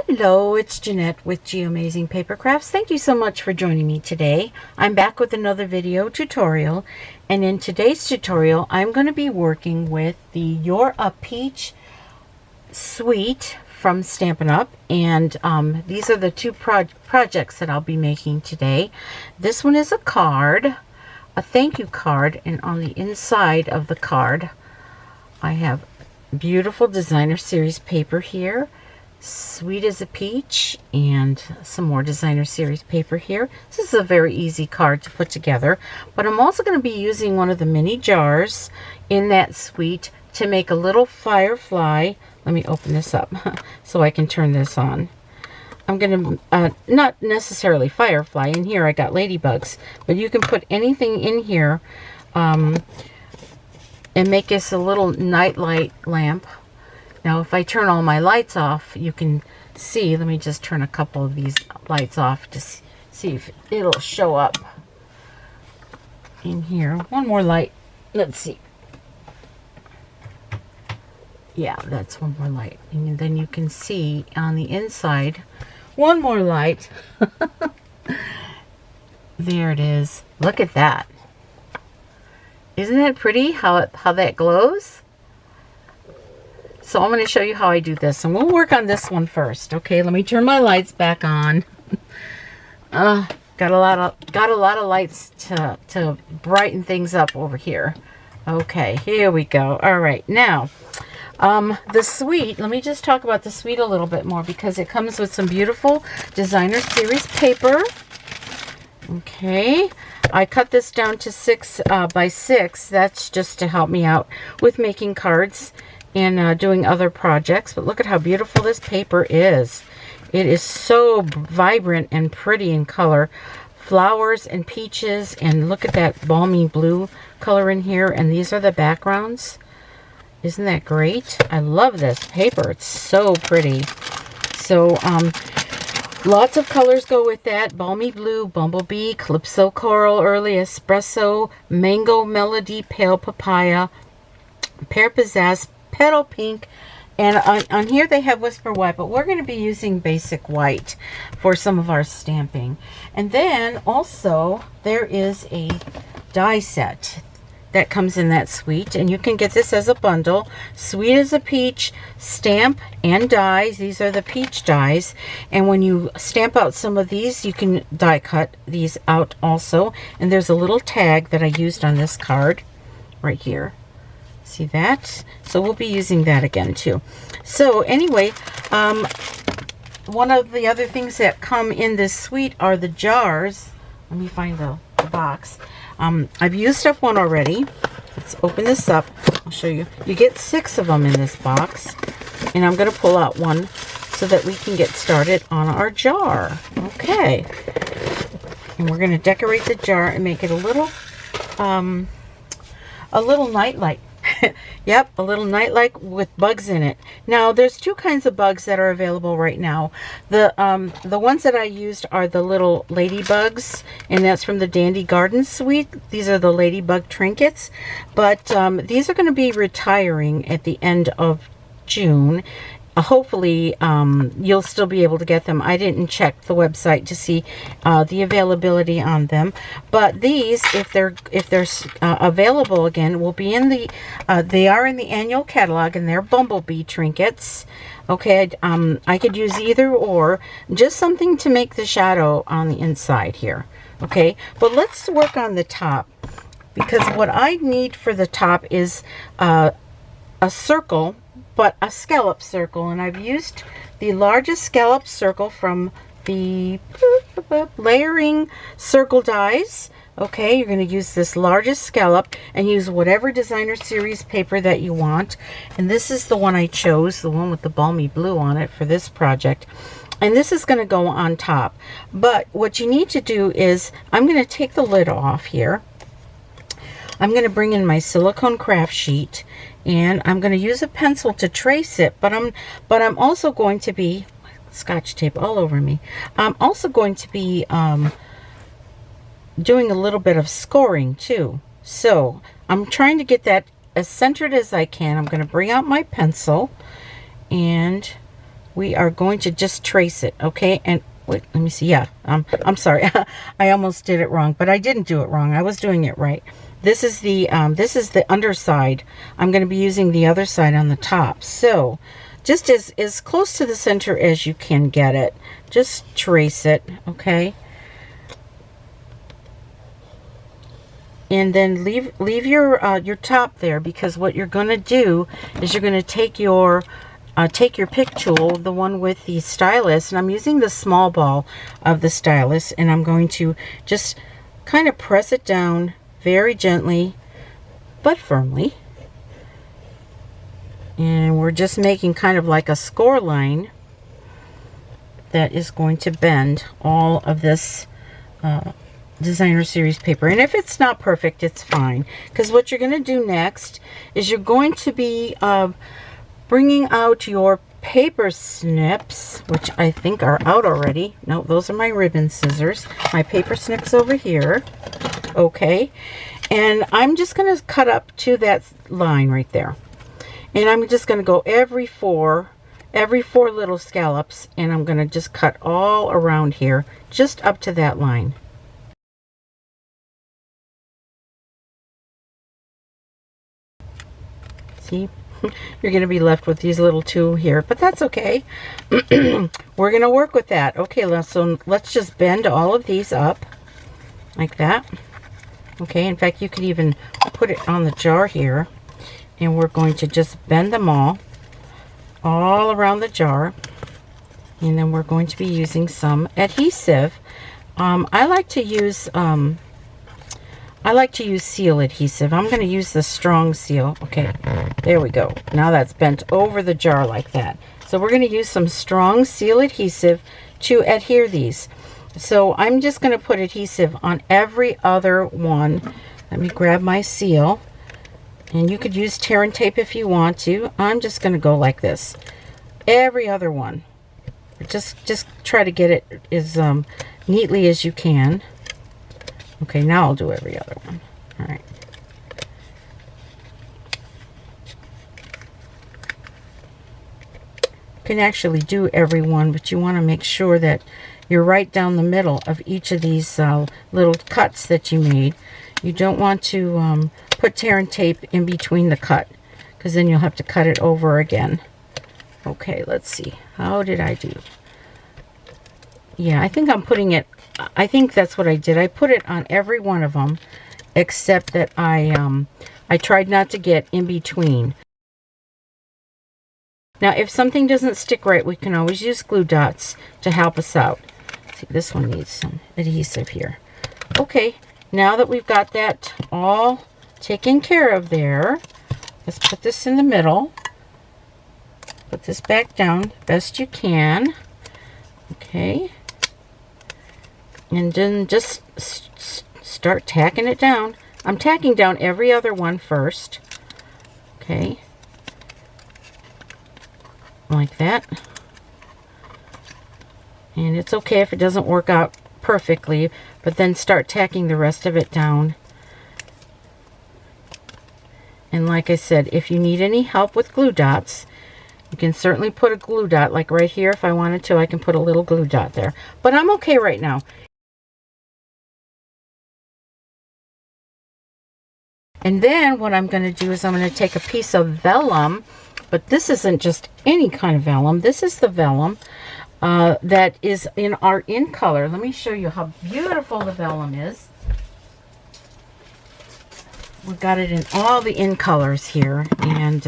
Hello, it's Jeanette with Amazing Paper Crafts. Thank you so much for joining me today. I'm back with another video tutorial, and in today's tutorial I'm going to be working with the You're a Peach suite from Stampin' Up, and these are the two projects that I'll be making today. This one is a card, a thank you card, and on the inside of the card I have beautiful designer series paper here, sweet as a peach, and some more designer series paper here. This is a very easy card to put together, but I'm also going to be using one of the mini jars in that suite to make a little firefly. Let me open this up so I can turn this on. I'm going to, not necessarily firefly, in here I got ladybugs, but you can put anything in here and make us a little nightlight lamp. Now, if I turn all my lights off, you can see, let me just turn a couple of these lights off to see if it'll show up in here. One more light. Let's see. Yeah, that's one more light. And then you can see on the inside, one more light. There it is. Look at that. Isn't that pretty how that glows? So I'm going to show you how I do this, and we'll work on this one first. Okay, let me turn my lights back on. Got a lot of lights to brighten things up over here. Okay, here we go. All right, now the suite. Let me just talk about the suite a little bit more because it comes with some beautiful designer series paper. Okay, I cut this down to 6 by 6. That's just to help me out with making cards and doing other projects. But look at how beautiful this paper is. It is so vibrant and pretty in color. Flowers and peaches, and look at that balmy blue color in here, and these are the backgrounds. Isn't that great? I love this paper. It's so pretty. So lots of colors go with that. Balmy blue, bumblebee, calypso coral, early espresso, mango melody, pale papaya, pear pizzazz, petal pink, and on here they have whisper white, but we're going to be using basic white for some of our stamping. And then also there is a die set that comes in that suite, and you can get this as a bundle. Sweet as a peach, stamp and dies. These are the peach dies, and when you stamp out some of these, you can die cut these out also. And there's a little tag that I used on this card right here. See that? So we'll be using that again too. So anyway, one of the other things that come in this suite are the jars. Let me find the box. I've used up one already. Let's open this up. I'll show you. You get 6 of them in this box, and I'm going to pull out one so that we can get started on our jar. Okay, and we're going to decorate the jar and make it a little nightlight. Yep, a little nightlight with bugs in it. Now, there's 2 kinds of bugs that are available right now. The ones that I used are the little ladybugs, and that's from the Dandy Garden suite. These are the ladybug trinkets, but these are going to be retiring at the end of June. Hopefully you'll still be able to get them. I didn't check the website to see the availability on them, but these, if they're available again, will be in the they are in the annual catalog, and they're bumblebee trinkets. Okay, I could use either or, just something to make the shadow on the inside here. Okay, but let's work on the top, because what I need for the top is a circle, but a scallop circle, and I've used the largest scallop circle from the layering circle dies. Okay, you're going to use this largest scallop and use whatever designer series paper that you want, and this is the one I chose, the one with the balmy blue on it for this project, and this is going to go on top. But what you need to do is, I'm going to take the lid off here. I'm going to bring in my silicone craft sheet, and I'm going to use a pencil to trace it, but I'm also going to be, scotch tape all over me, I'm also going to be doing a little bit of scoring too. So I'm trying to get that as centered as I can. I'm going to bring out my pencil, and we are going to just trace it, okay? And wait, let me see. Yeah, I'm sorry. I almost did it wrong, but I didn't do it wrong. I was doing it right. This is the underside. I'm going to be using the other side on the top. So just as close to the center as you can get it. Just trace it, okay? And then leave your top there, because what you're going to do is you're going to take your pick tool, the one with the stylus, and I'm using the small ball of the stylus, and I'm going to just kind of press it down very gently but firmly. And we're just making kind of like a score line that is going to bend all of this designer series paper. And if it's not perfect, it's fine, because what you're going to do next is you're going to be bringing out your paper snips, which I think are out already. No, those are my ribbon scissors. My paper snips over here. Okay, and I'm just going to cut up to that line right there, and I'm just going to go every four little scallops, and I'm going to just cut all around here just up to that line. See, you're going to be left with these little two here, but that's okay. We're going to work with that. Okay, so let's just bend all of these up like that. Okay, in fact, you could even put it on the jar here, and we're going to just bend them all around the jar, and then we're going to be using some adhesive. I like to use seal adhesive. I'm going to use the strong seal. Okay, there we go. Now that's bent over the jar like that. So we're going to use some strong seal adhesive to adhere these. So I'm just going to put adhesive on every other one. Let me grab my seal. And you could use tear and tape if you want to. I'm just going to go like this. Every other one. Just try to get it as neatly as you can. Okay, now I'll do every other one. All right. You can actually do every one, but you want to make sure that you're right down the middle of each of these little cuts that you made. You don't want to put tear and tape in between the cut, because then you'll have to cut it over again. Okay, let's see. How did I do? Yeah, I think I'm putting it, I think that's what I did. I put it on every one of them, except that I tried not to get in between. Now, if something doesn't stick right, we can always use glue dots to help us out. See, this one needs some adhesive here. Okay, now that we've got that all taken care of there, let's put this in the middle. Put this back down best you can. Okay. And then just start tacking it down. I'm tacking down every other one first. Okay. Like that. And it's okay if it doesn't work out perfectly, but then start tacking the rest of it down. And like I said, if you need any help with glue dots, you can certainly put a glue dot, like right here. If I wanted to, I can put a little glue dot there. But I'm okay right now. And then what I'm going to do is I'm going to take a piece of vellum, but this isn't just any kind of vellum. This is the vellum that is in our in color. Let me show you how beautiful the vellum is. We've got it in all the in colors here, and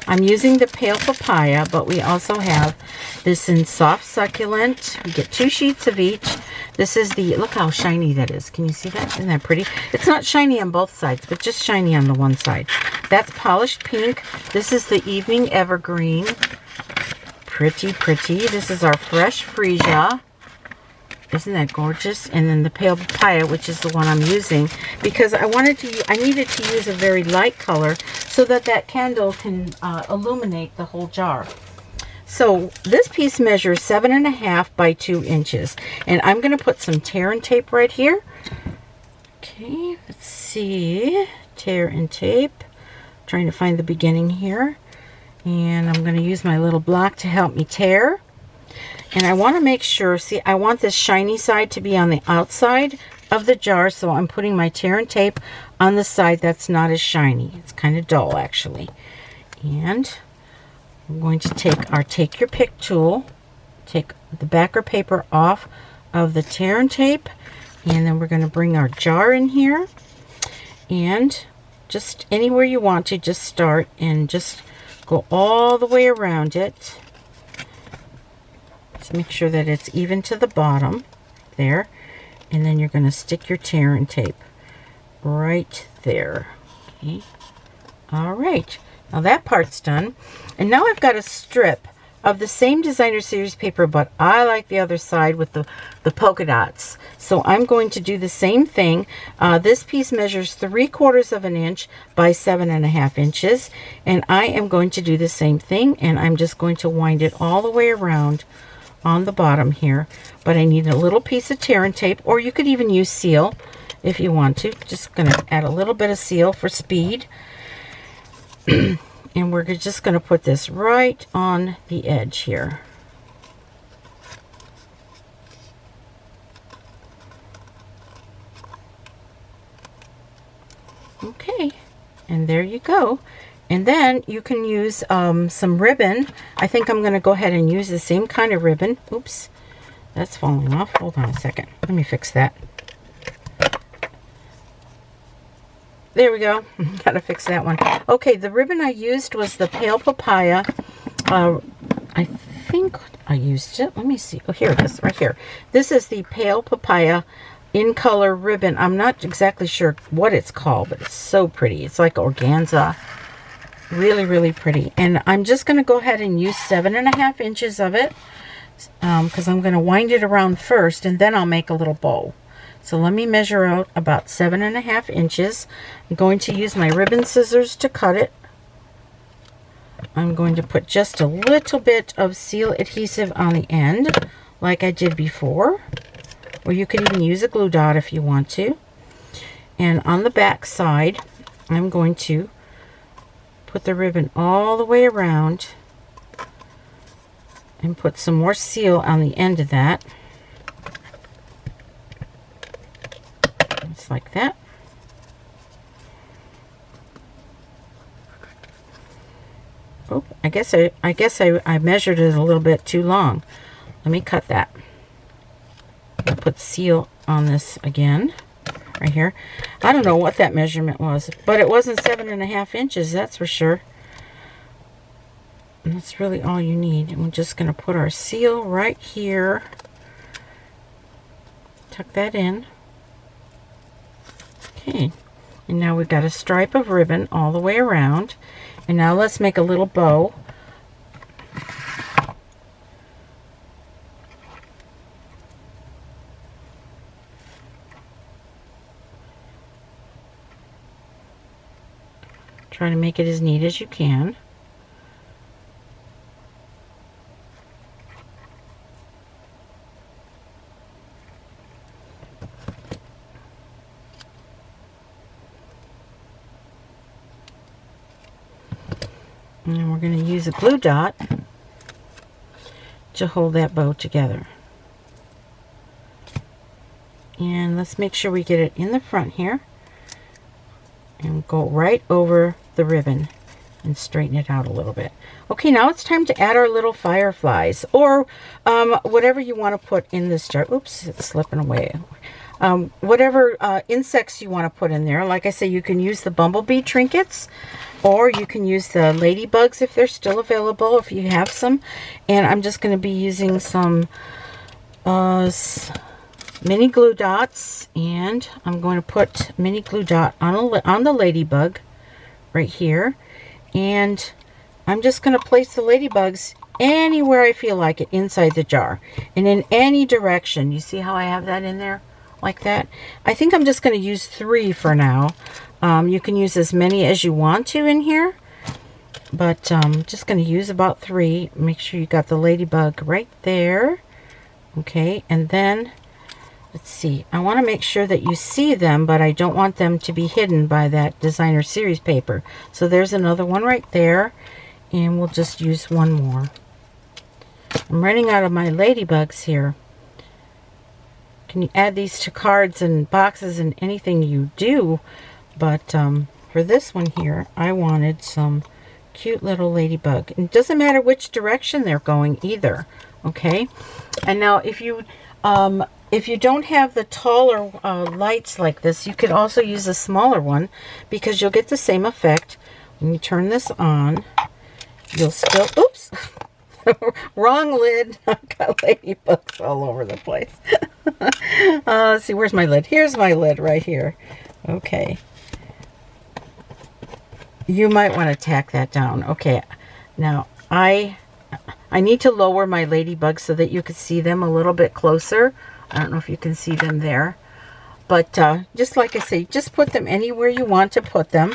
I'm using the pale papaya, but we also have this in soft succulent. We get 2 sheets of each. This is the, look how shiny that is. Can you see that? Isn't that pretty? It's not shiny on both sides, but just shiny on the one side. That's polished pink. This is the evening evergreen. Pretty, pretty. This is our fresh freesia. Isn't that gorgeous? And then the pale papaya, which is the one I'm using, because I needed to use a very light color so that that candle can illuminate the whole jar. So this piece measures 7.5 by 2 inches, and I'm going to put some tear and tape right here. Okay, let's see, tear and tape. I'm trying to find the beginning here, and I'm going to use my little block to help me tear. And I want to make sure, see, I want this shiny side to be on the outside of the jar, so I'm putting my tear and tape on the side that's not as shiny. It's kind of dull, actually. And I'm going to take our Take Your Pick tool, take the backer paper off of the tear and tape, and then we're going to bring our jar in here, and just anywhere you want to, just start and just go all the way around it. Just make sure that it's even to the bottom there, and then you're going to stick your tear and tape right there. Okay. All right, now that part's done, and now I've got a strip of the same designer series paper, but I like the other side with the polka dots. So I'm going to do the same thing. This piece measures 3/4 of an inch by 7.5 inches, and I am going to do the same thing, and I'm just going to wind it all the way around on the bottom here. But I need a little piece of tear and tape, or you could even use seal if you want to. Just going to add a little bit of seal for speed. And we're just going to put this right on the edge here. Okay, and there you go. And then you can use some ribbon. I think I'm going to go ahead and use the same kind of ribbon. Oops, that's falling off. Hold on a second. Let me fix that. There we go. Gotta fix that one. Okay, the ribbon I used was the Pale Papaya. I think I used it. Let me see. Oh, here it is, right here. This is the Pale Papaya in color ribbon. I'm not exactly sure what it's called, but it's so pretty. It's like organza. Really, really pretty. And I'm just going to go ahead and use 7.5 inches of it, because I'm going to wind it around first, and then I'll make a little bow. So let me measure out about 7.5 inches. I'm going to use my ribbon scissors to cut it. I'm going to put just a little bit of seal adhesive on the end, like I did before. Or you could even use a glue dot if you want to. And on the back side, I'm going to put the ribbon all the way around and put some more seal on the end of that. Just like that. Oh, I guess I measured it a little bit too long. Let me cut that. I'll put seal on this again, right here. I don't know what that measurement was, but it wasn't 7.5 inches, that's for sure. And that's really all you need. And we're just going to put our seal right here. Tuck that in. Okay, and now we've got a stripe of ribbon all the way around. And now let's make a little bow. Try to make it as neat as you can. And we're going to use a glue dot to hold that bow together. And let's make sure we get it in the front here. And go right over the ribbon and straighten it out a little bit. Okay, now it's time to add our little fireflies, or whatever you want to put in this jar. Oops, it's slipping away. Whatever insects you want to put in there. Like I say, you can use the bumblebee trinkets, or you can use the ladybugs if they're still available, if you have some. And I'm just going to be using some mini glue dots, and I'm going to put mini glue dot on the ladybug right here. And I'm just going to place the ladybugs anywhere I feel like it inside the jar, and in any direction. You see how I have that in there? Like that. I think I'm just going to use 3 for now. You can use as many as you want to in here, but I'm just going to use about 3. Make sure you got the ladybug right there. Okay, and then let's see. I want to make sure that you see them, but I don't want them to be hidden by that designer series paper. So there's another one right there, and we'll just use one more. I'm running out of my ladybugs here. Can you add these to cards and boxes and anything you do? But for this one here, I wanted some cute little ladybug. And it doesn't matter which direction they're going either. Okay. And now if you don't have the taller lights like this, you could also use a smaller one, because you'll get the same effect. When you turn this on, you'll still, oops, wrong lid. I've got ladybugs all over the place. Let's see, where's my lid? Here's my lid right here. Okay. You might want to tack that down. Okay. Now, I need to lower my ladybugs so that you can see them a little bit closer. I don't know if you can see them there. But just like I say, just put them anywhere you want to put them.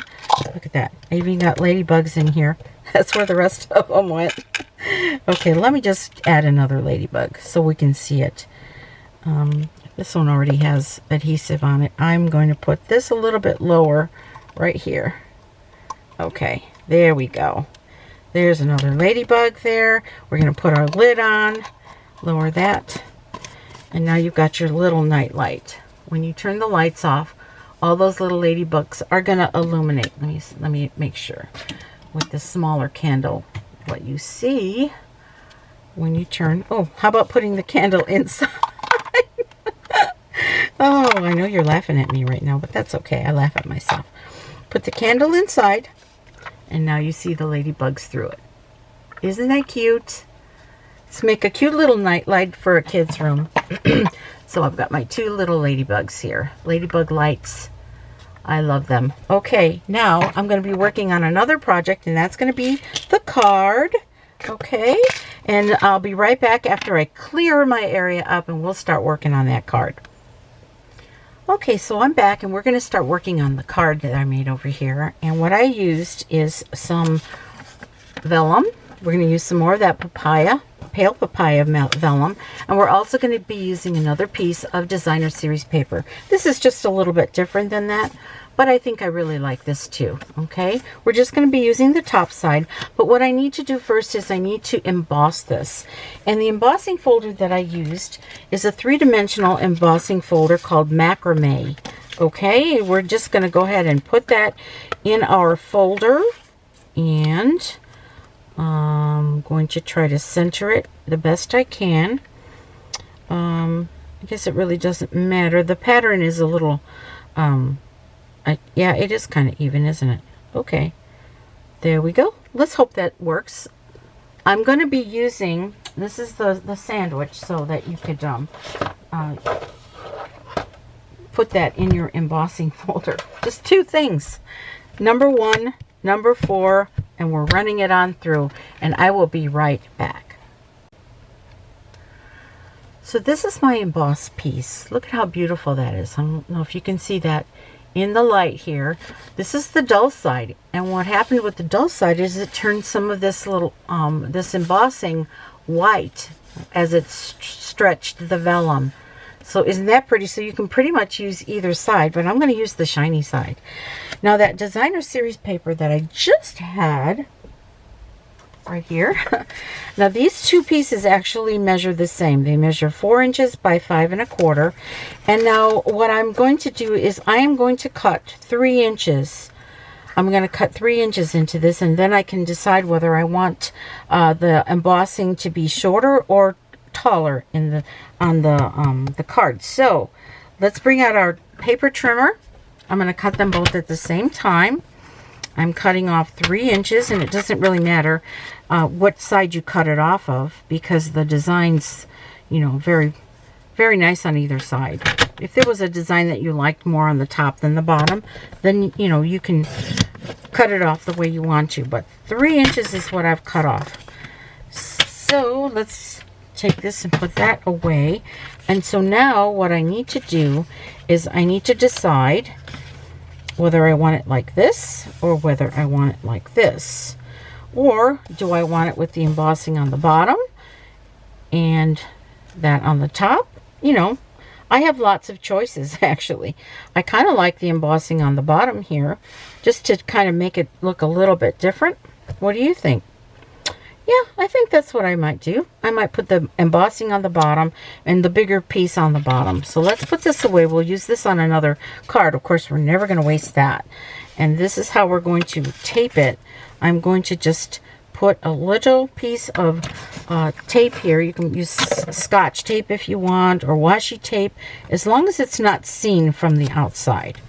Look at that. I even got ladybugs in here. That's where the rest of them went. Okay, let me just add another ladybug so we can see it. This one already has adhesive on it. I'm going to put this a little bit lower right here. Okay, there we go. There's another ladybug there. We're going to put our lid on, lower that, and now you've got your little nightlight. When you turn the lights off, all those little ladybugs are going to illuminate. Let me make sure with the smaller candle what you see when you turn. Oh, how about putting the candle inside? Oh, I know you're laughing at me right now, but that's okay. I laugh at myself. Put the candle inside, and now you see the ladybugs through it. Isn't that cute? Let's make a cute little nightlight for a kid's room. So I've got my two little ladybugs here. Ladybug lights. I love them. Okay, now I'm going to be working on another project, and that's going to be the card. Okay, and I'll be right back after I clear my area up, and we'll start working on that card. Okay, so I'm back, and we're going to start working on the card that I made over here. And what I used is some vellum. We're going to use some more of that pale papaya vellum. And we're also going to be using another piece of designer series paper. This is just a little bit different than that, but I think I really like this too. Okay, we're just going to be using the top side, but what I need to do first is I need to emboss this. And the embossing folder that I used is a 3-dimensional embossing folder called Macrame. Okay, we're just going to go ahead and put that in our folder, and I'm going to try to center it the best I can. I guess it really doesn't matter. The pattern is a little, yeah, it is kind of even, isn't it? Okay, there we go. Let's hope that works. I'm going to be using, this is the sandwich, so that you could put that in your embossing folder. Just 2 things. Number 1, number 4, and we're running it on through, and I will be right back. So this is my emboss piece. Look at how beautiful that is. I don't know if you can see that in the light here. This is the dull side, and what happened with the dull side is it turned some of this little this embossing white as it stretched the vellum. So isn't that pretty? So you can pretty much use either side, but I'm going to use the shiny side. Now that designer series paper that I just had right here, now these 2 pieces actually measure the same. They measure 4 inches by 5 1/4. And now what I'm going to do is I am going to cut 3 inches. I'm going to cut 3 inches into this, and then I can decide whether I want the embossing to be shorter or taller on the card. So let's bring out our paper trimmer. I'm going to cut them both at the same time. I'm cutting off 3 inches, and it doesn't really matter what side you cut it off of, because the design's, you know, very, very nice on either side. If there was a design that you liked more on the top than the bottom, then, you know, you can cut it off the way you want to. But 3 inches is what I've cut off. So let's take this and put that away. And so now what I need to do is I need to decide whether I want it like this or whether I want it like this. Or do I want it with the embossing on the bottom and that on the top? You know, I have lots of choices actually. I kind of like the embossing on the bottom here, just to kind of make it look a little bit different. What do you think? Yeah, I think that's what I might do. I might put the embossing on the bottom and the bigger piece on the bottom. So let's put this away. We'll use this on another card. Of course, we're never going to waste that. And this is how we're going to tape it. I'm going to just put a little piece of tape here. You can use Scotch tape if you want, or washi tape, as long as it's not seen from the outside.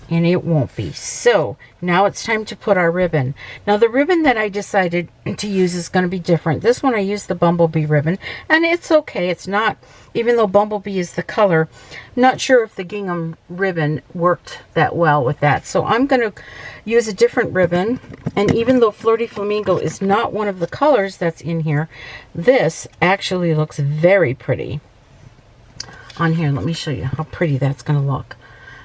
And it won't be. So now it's time to put our ribbon. Now the ribbon that I decided to use is going to be different. This one I used the Bumblebee ribbon, and it's okay. It's not, even though Bumblebee is the color, I'm not sure if the gingham ribbon worked that well with that. So I'm going to use a different ribbon. And even though Flirty Flamingo is not one of the colors that's in here, this actually looks very pretty on here. Let me show you how pretty that's going to look.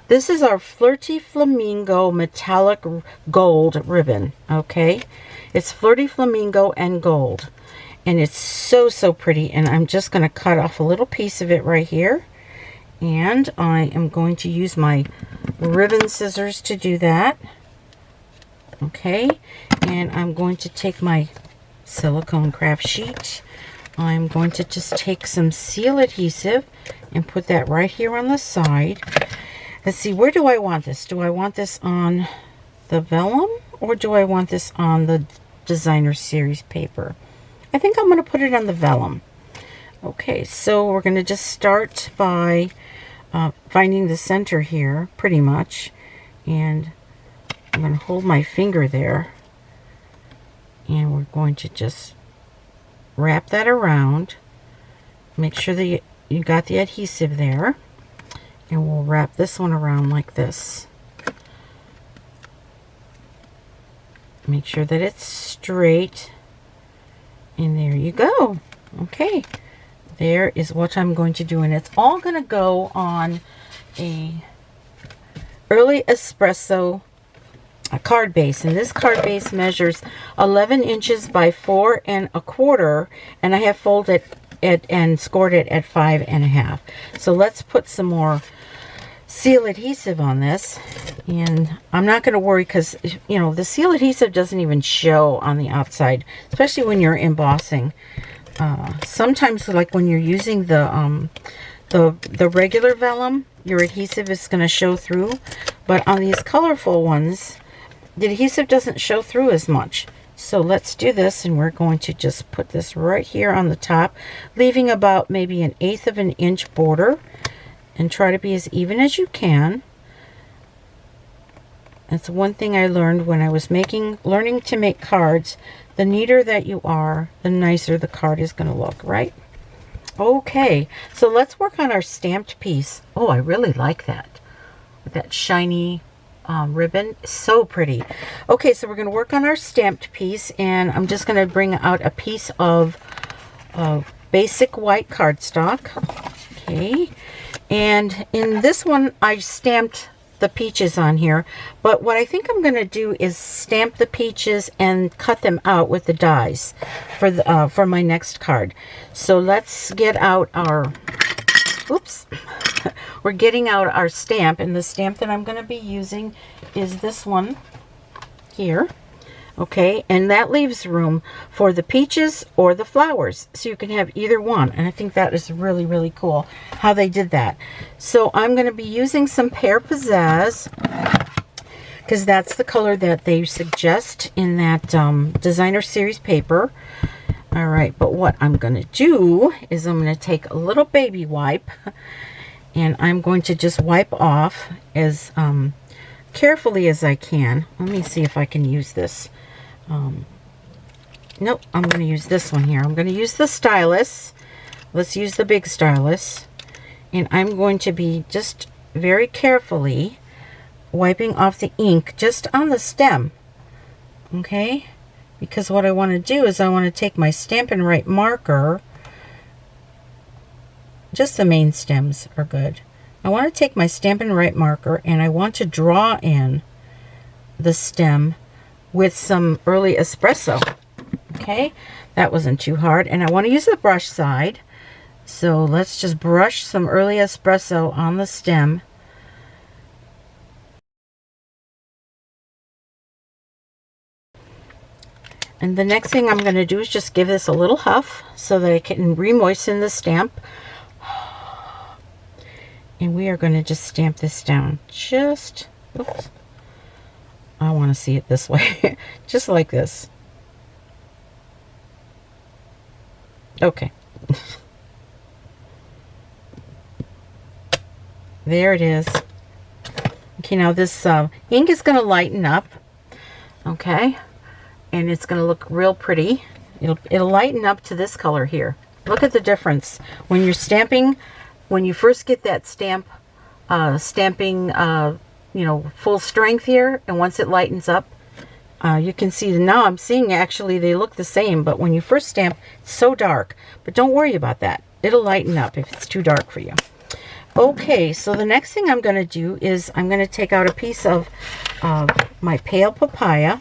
This is our Flirty Flamingo metallic gold ribbon, okay? It's Flirty Flamingo and gold. And it's so, so pretty. And I'm just going to cut off a little piece of it right here. And I am going to use my ribbon scissors to do that. Okay. And I'm going to take my silicone craft sheet. I'm going to just take some seal adhesive and put that right here on the side. Let's see, where do I want this? Do I want this on the vellum, or do I want this on the designer series paper? I think I'm going to put it on the vellum. Okay, so we're going to just start by finding the center here, pretty much. And I'm going to hold my finger there. And we're going to just wrap that around. Make sure that you got the adhesive there. And we'll wrap this one around like this. Make sure that it's straight. And there you go. Okay. There is what I'm going to do. And it's all going to go on a early espresso card base. And this card base measures 11 inches by 4 1/4. And I have folded it and scored it at 5 1/2. So let's put some more seal adhesive on this. And I'm not going to worry because, you know, the seal adhesive doesn't even show on the outside, especially when you're embossing. Sometimes, like when you're using the regular vellum, your adhesive is going to show through. But on these colorful ones, the adhesive doesn't show through as much. So let's do this, and we're going to just put this right here on the top, leaving about maybe 1/8 of an inch border, and try to be as even as you can. That's one thing I learned when I was learning to make cards. The neater that you are, the nicer the card is going to look, right? Okay, so let's work on our stamped piece. Oh, I really like that. With that shiny ribbon. So pretty. Okay, so we're going to work on our stamped piece, and I'm just going to bring out a piece of basic white cardstock. Okay, and in this one I stamped the peaches on here, but what I think I'm going to do is stamp the peaches and cut them out with the dies for my next card. So let's get out our oops. We're getting out our stamp, and the stamp that I'm going to be using is this one here. Okay, and that leaves room for the peaches or the flowers, so you can have either one. And I think that is really, really cool how they did that. So I'm going to be using some Pear Pizzazz, because that's the color that they suggest in that designer series paper. All right, but what I'm going to do is I'm going to take a little baby wipe, and I'm going to just wipe off as carefully as I can. Let me see if I can use this. Nope, I'm going to use this one here. I'm going to use the stylus. Let's use the big stylus. And I'm going to be just very carefully wiping off the ink just on the stem. Okay? Because what I want to do is I want to take my Stampin' Up marker. Just the main stems are good. I want to take my Stampin' Up marker, and I want to draw in the stem with some early espresso. Okay, that wasn't too hard. And I want to use the brush side. So let's just brush some early espresso on the stem. And the next thing I'm going to do is just give this a little huff so that I can re-moisten the stamp. And we are going to just stamp this down. Just, oops. I want to see it this way. Just like this. Okay. There it is. Okay, now this ink is going to lighten up. Okay. And it's going to look real pretty. It'll lighten up to this color here. Look at the difference. When you're stamping, when you first get that stamp, stamping, you know, full strength here, and once it lightens up, you can see now I'm seeing actually they look the same, but when you first stamp, it's so dark. But don't worry about that. It'll lighten up if it's too dark for you. Okay, so the next thing I'm going to do is I'm going to take out a piece of my pale papaya,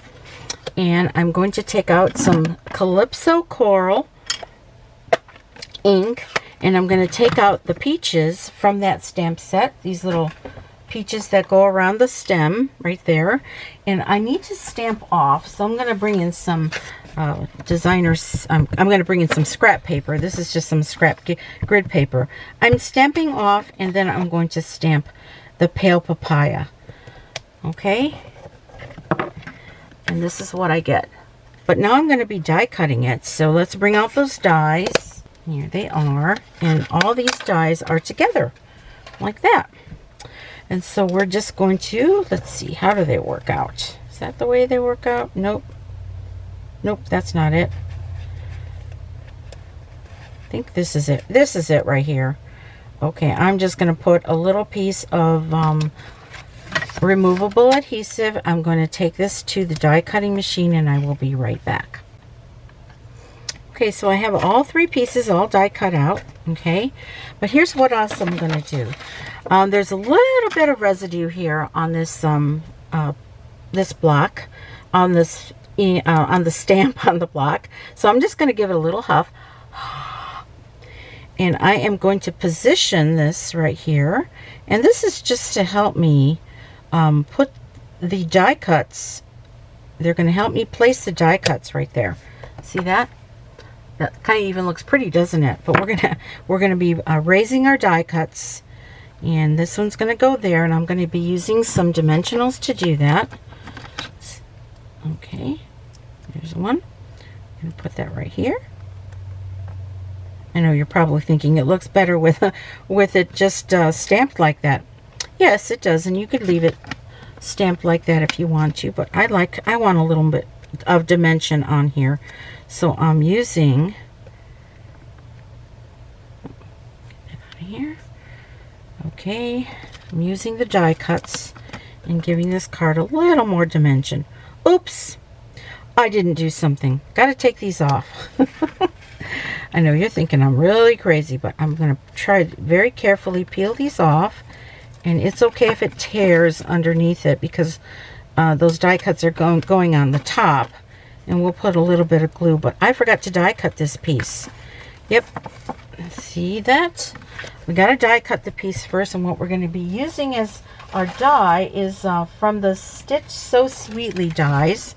and I'm going to take out some Calypso Coral ink, and I'm going to take out the peaches from that stamp set, these little peaches that go around the stem right there. And I need to stamp off, so I'm going to bring in some designers. I'm going to bring in some scrap paper. This is just some scrap grid paper. I'm stamping off, and then I'm going to stamp the pale papaya. Okay, and this is what I get. But now I'm going to be die cutting it, so let's bring out those dies. Here they are, and all these dies are together like that. And so we're just going to, let's see, how do they work out? Is that the way they work out? Nope. Nope, that's not it. I think this is it. This is it right here. Okay, I'm just going to put a little piece of removable adhesive. I'm going to take this to the die cutting machine, and I will be right back. Okay, so I have all three pieces all die cut out. Okay, but here's what else I'm going to do. There's a little bit of residue here on this this block, on this on the stamp on the block. So I'm just going to give it a little huff, and I am going to position this right here. And this is just to help me put the die cuts. They're going to help me place the die cuts right there. See that? That kind of even looks pretty, doesn't it? But we're gonna be raising our die cuts, and this one's gonna go there, and I'm gonna be using some dimensionals to do that. Okay, there's one. I'm gonna put that right here. I know you're probably thinking it looks better with it just stamped like that. Yes, it does, and you could leave it stamped like that if you want to. But I want a little bit of dimension on here. So I'm using, get it out of here. Okay, I'm using the die cuts and giving this card a little more dimension. Oops, I didn't do something. Got to take these off. I know you're thinking I'm really crazy, but I'm going to try to very carefully peel these off. And it's okay if it tears underneath it, because those die cuts are going on the top. And we'll put a little bit of glue, but I forgot to die cut this piece. Yep, see that? We got to die cut the piece first, and what we're going to be using as our die is from the Stitch So Sweetly dies.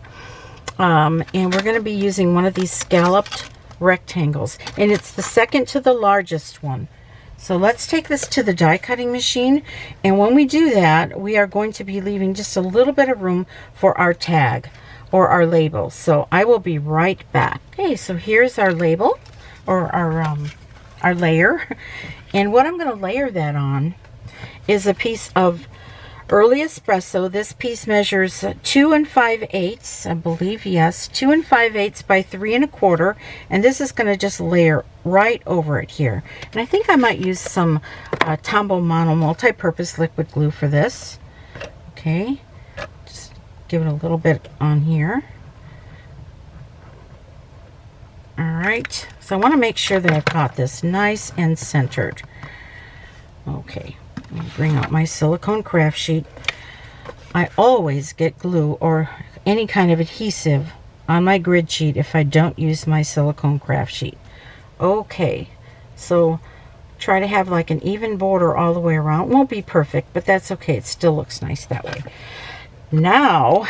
And we're going to be using one of these scalloped rectangles, and it's the second to the largest one. So let's take this to the die cutting machine, and when we do that, we are going to be leaving just a little bit of room for our tag or our label. So I will be right back. Okay, so here's our label, or our layer, and what I'm going to layer that on is a piece of Early Espresso. This piece measures 2 5/8, I believe, yes, 2 5/8 by 3 1/4, and this is going to just layer right over it here. And I think I might use some Tombow Mono multi-purpose liquid glue for this. Okay, just give it a little bit on here. All right, so I want to make sure that I've got this nice and centered. Okay, let me bring out my silicone craft sheet. I always get glue or any kind of adhesive on my grid sheet if I don't use my silicone craft sheet. Okay, so try to have like an even border all the way around. It won't be perfect, but that's okay. It still looks nice that way. Now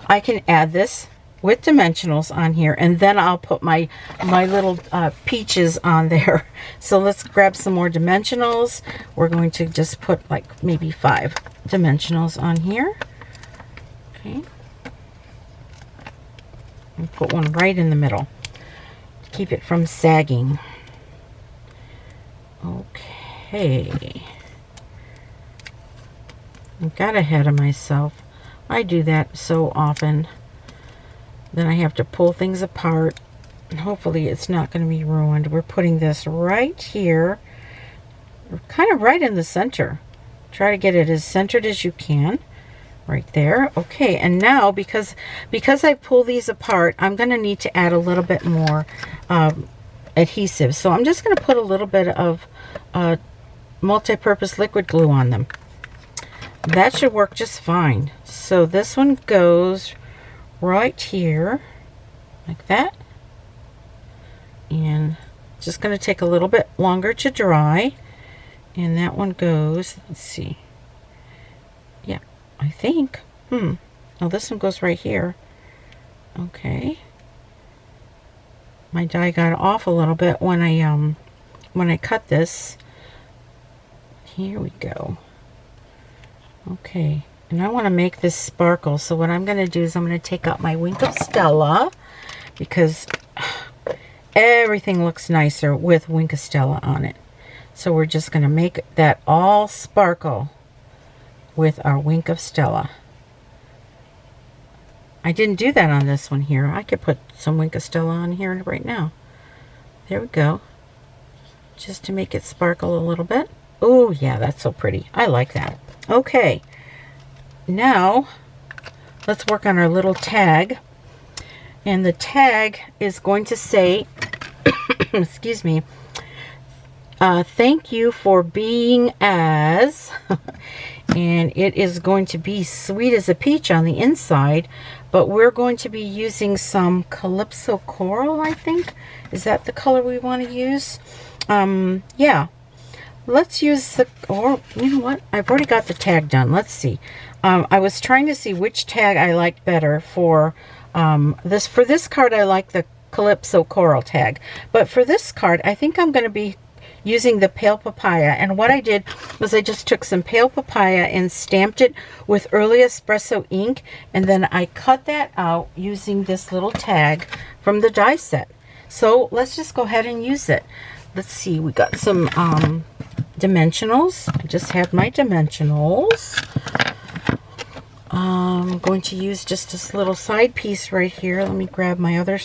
I can add this with dimensionals on here, and then I'll put my little peaches on there. So let's grab some more dimensionals. We're going to just put like maybe 5 dimensionals on here. Okay. And put one right in the middle. Keep it from sagging. Okay. I got ahead of myself. I do that so often. Then I have to pull things apart. And hopefully it's not going to be ruined. We're putting this right here. Kind of right in the center. Try to get it as centered as you can. Right there. Okay, and now because I pull these apart, I'm going to need to add a little bit more adhesive. So I'm just going to put a little bit of multi-purpose liquid glue on them. That should work just fine. So this one goes right here like that, and just going to take a little bit longer to dry. And that one goes, let's see, yeah, I think now this one goes right here. Okay, my die got off a little bit when I cut this. Here we go. Okay, and I want to make this sparkle, so what I'm going to do is I'm going to take out my Wink of Stella, because everything looks nicer with Wink of Stella on it. So we're just going to make that all sparkle with our Wink of Stella. I didn't do that on this one here. I could put some Wink of Stella on here right now. There we go. Just to make it sparkle a little bit. Oh yeah, that's so pretty. I like that. Okay, now let's work on our little tag. And the tag is going to say, excuse me, thank you for being as, and it is going to be sweet as a peach on the inside, but we're going to be using some Calypso Coral, I think. Is that the color we want to use? Yeah. Let's use the, or you know what? I've already got the tag done. Let's see. I was trying to see which tag I liked better for this. For this card, I like the Calypso Coral tag. But for this card, I think I'm going to be using the Pale Papaya. And what I did was I just took some Pale Papaya and stamped it with Early Espresso ink. And then I cut that out using this little tag from the die set. So let's just go ahead and use it. Let's see, we got some dimensionals. I just have my dimensionals. I'm going to use just this little side piece right here. Let me grab my other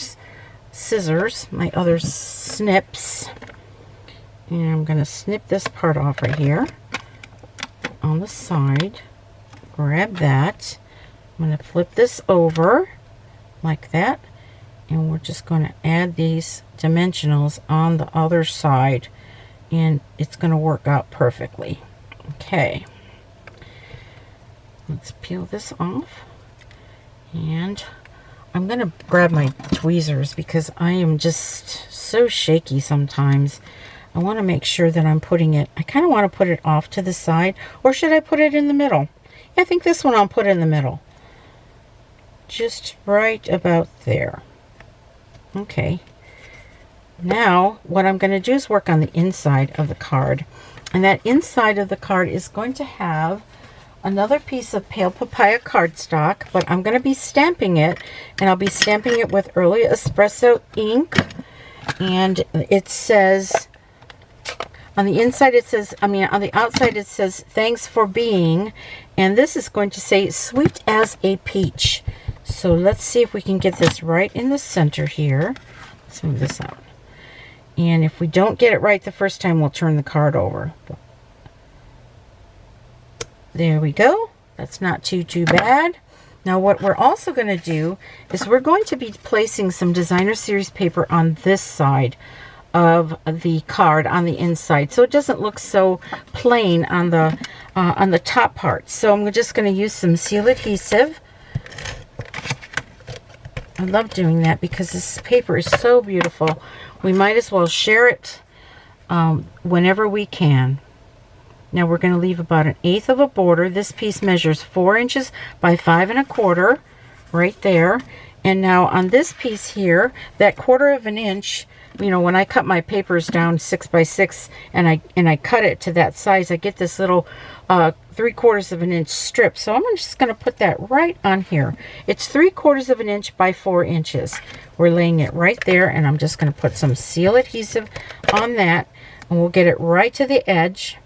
scissors, my other snips. And I'm going to snip this part off right here on the side. Grab that. I'm going to flip this over like that. And we're just going to add these dimensionals on the other side, and it's going to work out perfectly. Okay, let's peel this off, and I'm going to grab my tweezers because I am just so shaky sometimes. I want to make sure that I'm putting it, I kind of want to put it off to the side, or should I put it in the middle? I think this one I'll put in the middle, just right about there. Okay, now what I'm going to do is work on the inside of the card, and that inside of the card is going to have another piece of Pale Papaya cardstock, but I'm going to be stamping it, and I'll be stamping it with Early Espresso ink. And it says on the inside, it says, I mean on the outside it says thanks for being, and this is going to say sweet as a peach. So let's see if we can get this right in the center here. Let's move this out. And if we don't get it right the first time, we'll turn the card over. There we go. That's not too bad. Now what we're also going to do is we're going to be placing some designer series paper on this side of the card on the inside, so it doesn't look so plain on the top part. So I'm just going to use some seal adhesive. I love doing that because this paper is so beautiful. We might as well share it whenever we can. Now we're going to leave about 1/8 of a border. This piece measures 4 inches by 5 1/4 right there. And now on this piece here, that 1/4 of an inch, you know, when I cut my papers down 6 by 6 and I cut it to that size, I get this little 3/4 of an inch strip. So I'm just going to put that right on here. It's 3/4 of an inch by 4 inches. We're laying it right there, and I'm just going to put some seal adhesive on that, and we'll get it right to the edge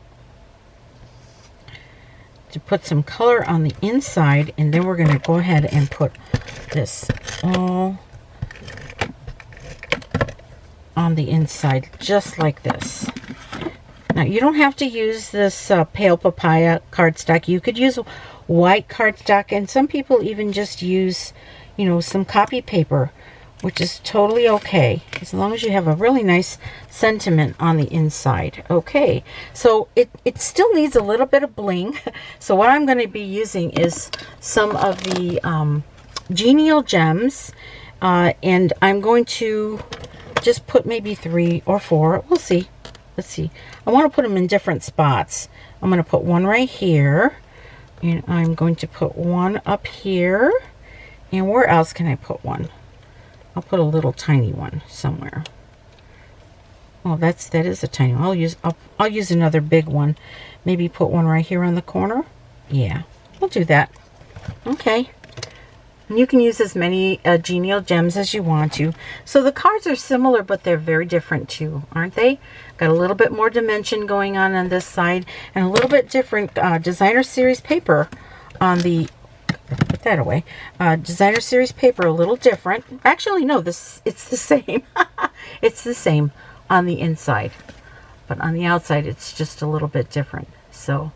to put some color on the inside. And then we're going to go ahead and put this all on the inside, just like this. Now, you don't have to use this pale papaya cardstock. You could use white cardstock, and some people even just use, you know, some copy paper, which is totally okay, as long as you have a really nice sentiment on the inside. Okay, so it still needs a little bit of bling. So what I'm going to be using is some of the genial gems, and I'm going to just put maybe 3 or 4. We'll see. Let's see. I want to put them in different spots. I'm going to put one right here, and I'm going to put one up here. And where else can I put one? I'll put a little tiny one somewhere. Oh, that is a tiny one. I'll use another big one. Maybe put one right here on the corner. Yeah, I'll do that. Okay. And you can use as many genial gems as you want to. So the cards are similar, but they're very different too, aren't they? Got a little bit more dimension going on this side, and a little bit different designer series paper on the, put that away, designer series paper, a little different. Actually, no, it's the same. It's the same on the inside, but on the outside, it's just a little bit different. So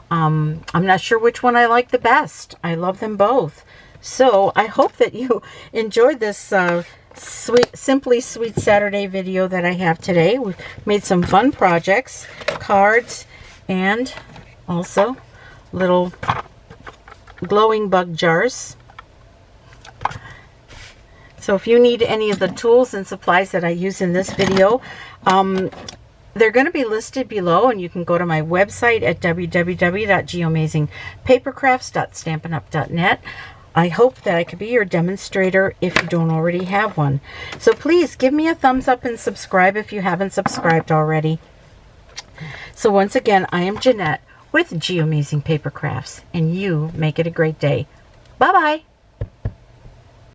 I'm not sure which one I like the best. I love them both. So I hope that you enjoyed this Simply Sweet Saturday video that I have today. We've made some fun projects, cards, and also little glowing bug jars. So if you need any of the tools and supplies that I use in this video, they're going to be listed below, and you can go to my website at www.geamazingpapercrafts.stampinup.net. I hope that I could be your demonstrator if you don't already have one. So please give me a thumbs up and subscribe if you haven't subscribed already. So once again, I am Jeanette with Geamazing Paper Crafts, and you make it a great day. Bye-bye.